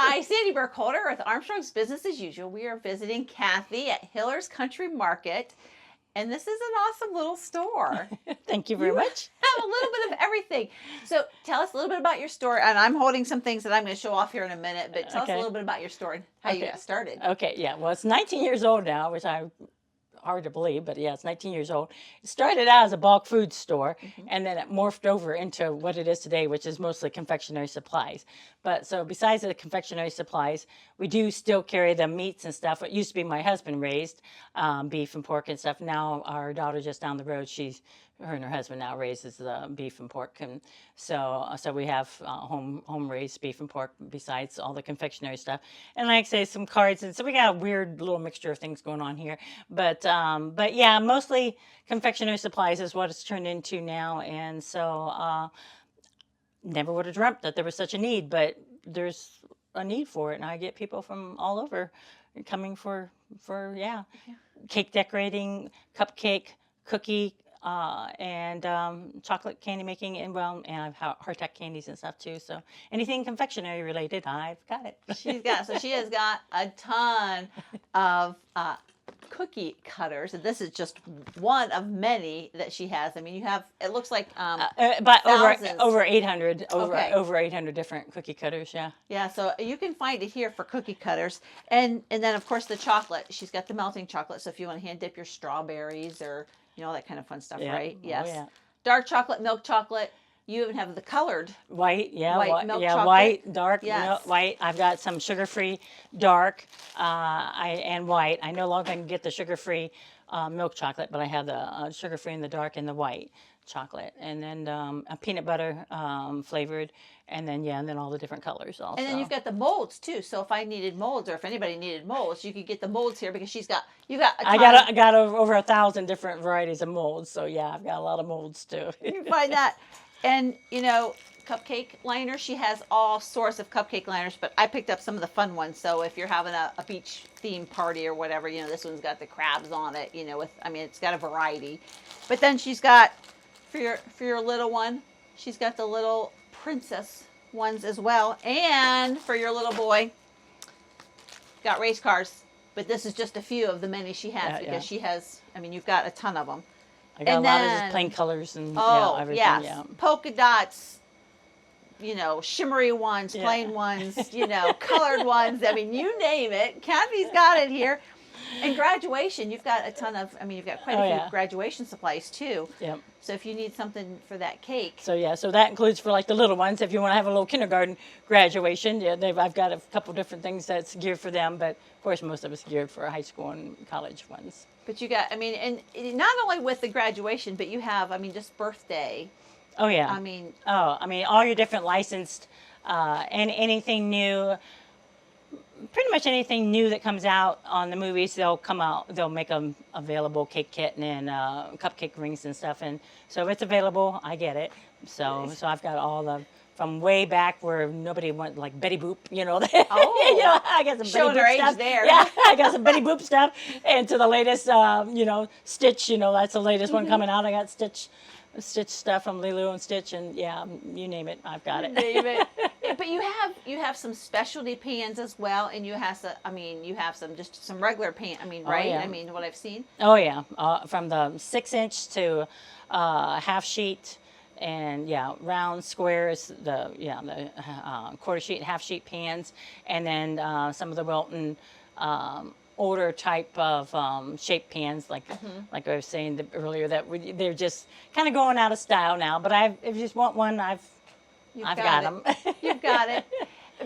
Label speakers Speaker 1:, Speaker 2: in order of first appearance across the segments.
Speaker 1: Hi, Sandy Burkholder with Armstrong's Business as Usual. We are visiting Kathy at Hiller's Country Market, and this is an awesome little store.
Speaker 2: Thank you very much.
Speaker 1: Have a little bit of everything. So tell us a little bit about your store, and I'm holding some things that I'm going to show off here in a minute, but tell us a little bit about your store and how you got started.
Speaker 2: Okay, yeah. Well, it's 19 years old now, which I hard to believe, but yeah, it's 19 years old. It started out as a bulk food store, and then it morphed over into what it is today, which is mostly confectionery supplies. But so besides the confectionery supplies, we do still carry the meats and stuff. It used to be my husband raised beef and pork and stuff. Now our daughter just down the road, her and her husband now raises beef and pork, and so we have home raised beef and pork besides all the confectionery stuff. And like I say, some cards, and so we got a weird little mixture of things going on here. But yeah, mostly confectionery supplies is what it's turned into now, and so never would have dreamt that there was such a need, but there's a need for it, and I get people from all over coming for cake decorating, cupcake, cookie. And chocolate candy making, and and I have hardtack candies and stuff too. So anything confectionery related, I've got it.
Speaker 1: She has got a ton of cookie cutters, and this is just one of many that she has. I mean, you have, it looks like
Speaker 2: but
Speaker 1: thousands.
Speaker 2: over 800 over 800 different cookie cutters.
Speaker 1: Yeah, so you can find it here for cookie cutters, and then of course the chocolate. She's got the melting chocolate, so if you want to hand dip your strawberries or all that kind of fun stuff, right? Yes.
Speaker 2: Oh, yeah.
Speaker 1: Dark chocolate, milk chocolate. You even have the colored
Speaker 2: white,
Speaker 1: milk chocolate.
Speaker 2: White, dark,
Speaker 1: yes.
Speaker 2: White. I've got some sugar-free dark and white. I no longer can get the sugar-free milk chocolate, but I have the sugar-free in the dark and the white chocolate, and then a peanut butter flavored, and then all the different colors also.
Speaker 1: And then you've got the molds too. So if I needed molds, or if anybody needed molds, you could get the molds here because you got. I
Speaker 2: got over 1,000 different varieties of molds. So yeah, I've got a lot of molds too.
Speaker 1: You can find that, and cupcake liners. She has all sorts of cupcake liners, but I picked up some of the fun ones. So if you're having a beach theme party or whatever, this one's got the crabs on it. It's got a variety. But then she's got for your little one, she's got the little princess ones as well, and for your little boy, got race cars. But this is just a few of the many she has because she has. You've got a ton of them.
Speaker 2: I got a lot of just plain colors and everything.
Speaker 1: Yes.
Speaker 2: Yeah,
Speaker 1: polka dots. Shimmery ones, plain ones. Colored ones. You name it. Kathy's got it here. And graduation, you've got a ton of. You've got quite a few graduation supplies too.
Speaker 2: Yep.
Speaker 1: So if you need something for that cake.
Speaker 2: So that includes for like the little ones. If you want to have a little kindergarten graduation, I've got a couple different things that's geared for them. But of course, most of it's geared for high school and college ones.
Speaker 1: But you got, and not only with the graduation, but you have, just birthday.
Speaker 2: Oh yeah. All your different licensed and anything new. Pretty much anything new that comes out on the movies, they'll make them available, cake kit and cupcake rings and stuff. And so if it's available, I get it. So
Speaker 1: Nice.
Speaker 2: So I've got all from way back where nobody went, like Betty Boop,
Speaker 1: Oh.
Speaker 2: I got some
Speaker 1: Showing
Speaker 2: Betty
Speaker 1: her
Speaker 2: Boop
Speaker 1: age
Speaker 2: stuff.
Speaker 1: there.
Speaker 2: Yeah, I got some Betty Boop stuff. And to the latest, Stitch, that's the latest one coming out. I got Stitch stuff from Lilo and Stitch, and you name it, I've got it.
Speaker 1: Name it. But you have some specialty pans as well, and you have some regular pan. Right?
Speaker 2: Yeah.
Speaker 1: What I've seen.
Speaker 2: Oh yeah, from the 6-inch to half sheet, and round squares, the quarter sheet, half sheet pans, and then some of the Wilton older type of shaped pans, like I was saying earlier, they're just kind of going out of style now. But if you just want one, I've got them.
Speaker 1: You've got it.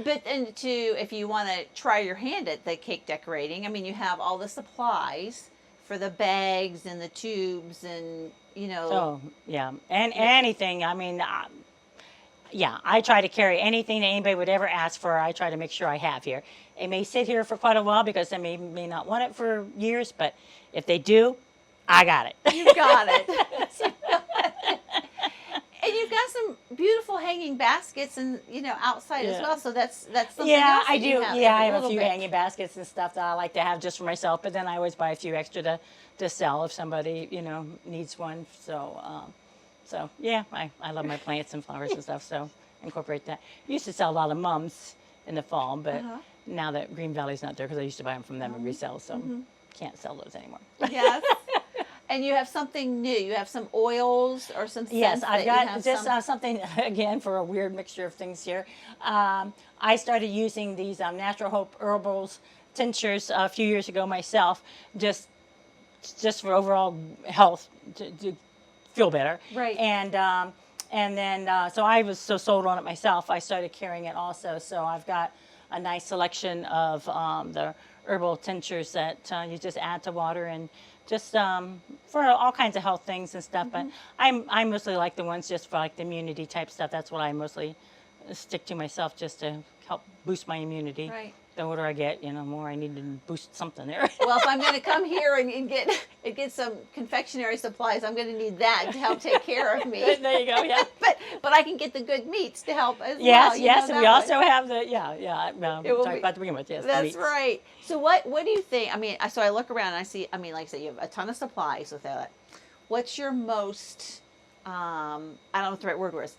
Speaker 1: But if you want to try your hand at the cake decorating, you have all the supplies for the bags and the tubes and
Speaker 2: Oh yeah, and anything. I try to carry anything that anybody would ever ask for. I try to make sure I have here. It may sit here for quite a while because they may not want it for years, but if they do, I got it.
Speaker 1: You've got it. And you've got some beautiful hanging baskets and outside as well. So that's something else
Speaker 2: I do.
Speaker 1: Have
Speaker 2: I have a few hanging baskets and stuff that I like to have just for myself. But then I always buy a few extra to sell if somebody needs one. So I love my plants and flowers and stuff. So incorporate that. I used to sell a lot of mums in the fall, but
Speaker 1: Uh-huh.
Speaker 2: now that Green Valley's not there, because I used to buy them from them and resell, so can't sell those anymore.
Speaker 1: Yes. And you have something new. You have some oils or some scents.
Speaker 2: Yes,
Speaker 1: that
Speaker 2: I've
Speaker 1: you
Speaker 2: got
Speaker 1: have
Speaker 2: just
Speaker 1: some...
Speaker 2: something, again, for a weird mixture of things here. I started using these Natural Hope Herbals tinctures a few years ago myself, just for overall health, to feel better.
Speaker 1: Right.
Speaker 2: And then, so I was so sold on it myself, I started carrying it also. So I've got a nice selection of the herbal tinctures that you just add to water, and just for all kinds of health things and stuff. But I mostly like the ones just for like the immunity type stuff. That's what I mostly stick to myself, just to help boost my immunity.
Speaker 1: Right.
Speaker 2: The older I get, the more I need to boost something there.
Speaker 1: Well, if I'm going to come here and get some confectionery supplies, I'm going to need that to help take care of me.
Speaker 2: There you go. Yeah.
Speaker 1: But I can get the good meats to help as
Speaker 2: Yes,
Speaker 1: well.
Speaker 2: yes, and we
Speaker 1: that
Speaker 2: also
Speaker 1: way.
Speaker 2: have the
Speaker 1: It will
Speaker 2: sorry
Speaker 1: be-
Speaker 2: about to begin with. Yes, the
Speaker 1: That's
Speaker 2: meats.
Speaker 1: right. So what do you think? I mean, so I look around and I see. I mean, like I said, you have a ton of supplies with that. What's your most? I don't know what the right word was.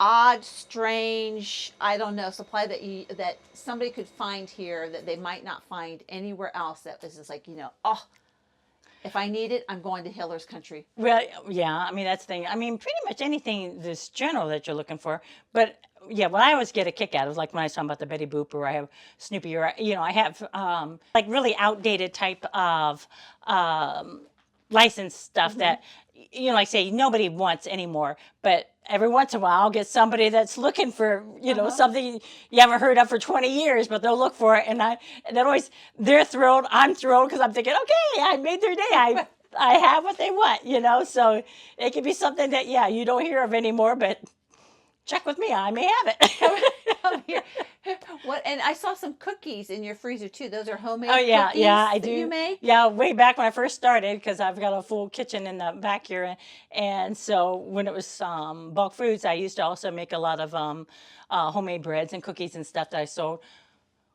Speaker 1: Odd, strange, I don't know, supply that somebody could find here that they might not find anywhere else. That was just like, oh, if I need it, I'm going to Hiller's Country.
Speaker 2: Well, yeah, I mean, that's the thing. I mean, pretty much anything this general that you're looking for. But yeah, what I always get a kick out of, like when I was talking about the Betty Boop, or I have Snoopy, or, I have like really outdated type of licensed stuff that, like say nobody wants anymore. But every once in a while I'll get somebody that's looking for, something you haven't heard of for 20 years, but they'll look for it. And they're thrilled. I'm thrilled, because I'm thinking, okay, I made their day. I have what they want, so it could be something that, you don't hear of anymore, but check with me. I may have it.
Speaker 1: Come here. What? And I saw some cookies in your freezer too. Those are homemade.
Speaker 2: Oh yeah,
Speaker 1: cookies
Speaker 2: I
Speaker 1: that
Speaker 2: do.
Speaker 1: You make?
Speaker 2: Yeah, way back when I first started, because I've got a full kitchen in the back here, and so when it was bulk foods, I used to also make a lot of homemade breads and cookies and stuff that I sold.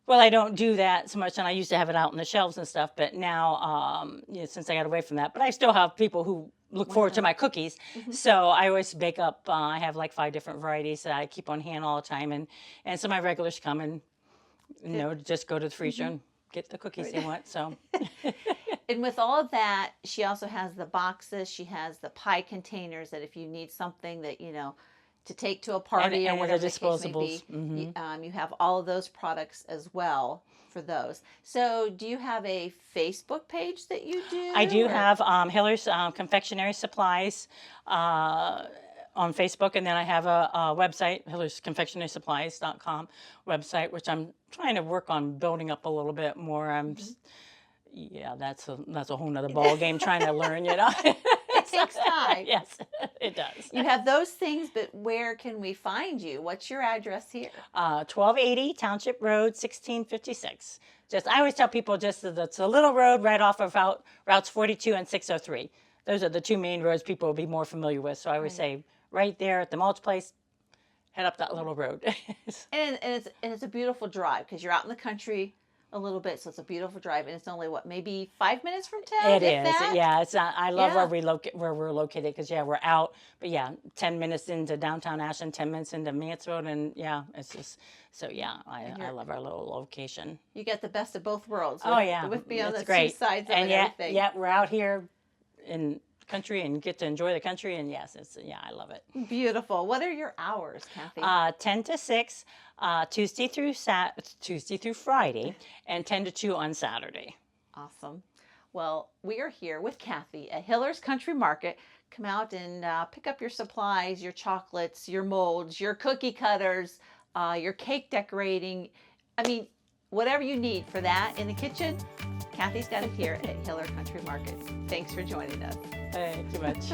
Speaker 2: Well, I don't do that so much, and I used to have it out on the shelves and stuff, but now, since I got away from that, but I still have people who look forward to my cookies. So I always bake up, I have like 5 different varieties that I keep on hand all the time, and so my regulars come and, just go to the freezer and get the cookies they want, so.
Speaker 1: And with all of that, she also has the boxes. She has the pie containers that if you need something that, to take to a party
Speaker 2: And
Speaker 1: or whatever
Speaker 2: the
Speaker 1: the case may
Speaker 2: disposables.
Speaker 1: be. You have all of those products as well for those. So do you have a Facebook page that you do?
Speaker 2: I do
Speaker 1: or-
Speaker 2: have Hiller's Confectionery Supplies on Facebook, and then I have a website, hillersconfectionarysupplies.com website, which I'm trying to work on building up a little bit more. That's a whole nother ball game, trying to learn,
Speaker 1: It takes time.
Speaker 2: Yes, it does.
Speaker 1: You have those things, but where can we find you? What's your address here?
Speaker 2: 1280 Township Road, 1656. I always tell people that's a little road right off of routes 42 and 603. Those are the 2 main roads people will be more familiar with. So I always say right there at the mulch place, head up that little road.
Speaker 1: And it's a beautiful drive, because you're out in the country a little bit, so it's a beautiful drive, and it's only maybe 5 minutes from town.
Speaker 2: It
Speaker 1: if
Speaker 2: is,
Speaker 1: that?
Speaker 2: yeah. It's I love
Speaker 1: Yeah.
Speaker 2: where we're located, because we're out, but 10 minutes into downtown Ashland, 10 minutes into Mansfield, and it's just I love our little location.
Speaker 1: You get the best of both worlds. With being on
Speaker 2: That's
Speaker 1: the
Speaker 2: great.
Speaker 1: 2 sides of
Speaker 2: And
Speaker 1: it, everything.
Speaker 2: we're out here in country and get to enjoy the country, and I love it.
Speaker 1: Beautiful. What are your hours, Kathy?
Speaker 2: 10 to 6, Tuesday through Friday, and 10 to 2 on Saturday.
Speaker 1: Awesome. Well, we are here with Kathy at Hiller's Country Market. Come out and pick up your supplies, your chocolates, your molds, your cookie cutters, your cake decorating. I mean, whatever you need for that in the kitchen, Kathy's got it here at Hiller Country Market. Thanks for joining us.
Speaker 2: Thank you much.